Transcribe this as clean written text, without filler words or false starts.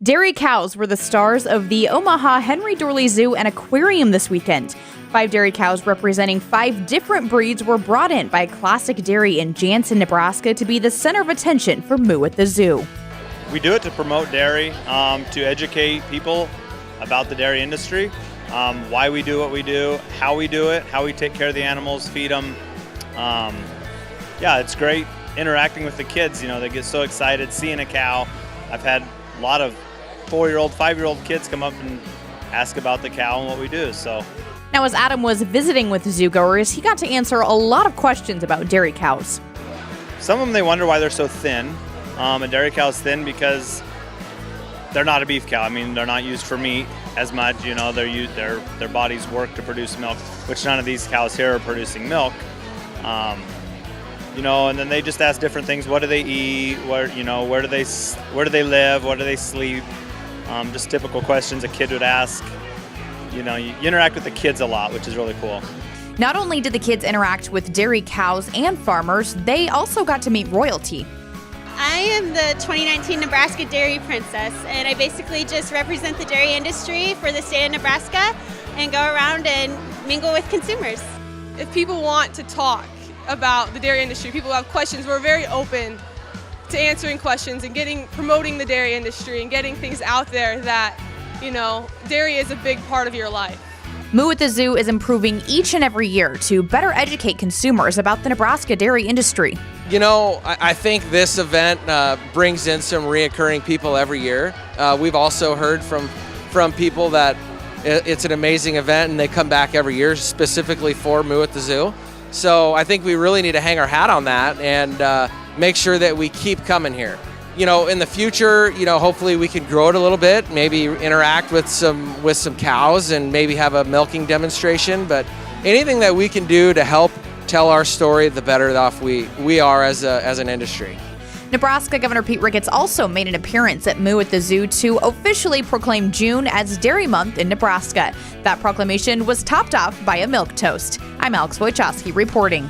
Dairy cows were the stars of the Omaha Henry Doorly Zoo and Aquarium this weekend. 5 dairy cows representing 5 different breeds were brought in by Classic Dairy in Jansen, Nebraska to be the center of attention for Moo at the Zoo. We do it to promote dairy, to educate people about the dairy industry, why we do what we do, how we do it, how we take care of the animals, feed them. It's great interacting with the kids. They get so excited seeing a cow. I've had a lot of 4-year-old, 5-year-old kids come up and ask about the cow and what we do. Now, as Adam was visiting with zoogoers, he got to answer a lot of questions about dairy cows. Some of them, they wonder why they're so thin. A dairy cow is thin because they're not a beef cow. They're not used for meat as much. Their bodies work to produce milk, which none of these cows here are producing milk. And then they just ask different things. What do they eat? Where do they live? Where do they sleep? Just typical questions a kid would ask. You interact with the kids a lot, which is really cool. Not only did the kids interact with dairy cows and farmers, they also got to meet royalty. I am the 2019 Nebraska Dairy Princess, and I basically just represent the dairy industry for the state of Nebraska and go around and mingle with consumers. If people want to talk about the dairy industry, people have questions, we're very open to answering questions and promoting the dairy industry and getting things out there that, dairy is a big part of your life. Moo at the Zoo is improving each and every year to better educate consumers about the Nebraska dairy industry. I think this event brings in some reoccurring people every year. We've also heard from people that it's an amazing event and they come back every year specifically for Moo at the Zoo. So I think we really need to hang our hat on that and make sure that we keep coming here. In the future, hopefully we can grow it a little bit, maybe interact with some cows and maybe have a milking demonstration. But anything that we can do to help tell our story, the better off we are as an industry. Nebraska Governor Pete Ricketts also made an appearance at Moo at the Zoo to officially proclaim June as Dairy Month in Nebraska. That proclamation was topped off by a milk toast. I'm Alex Wojcicki reporting.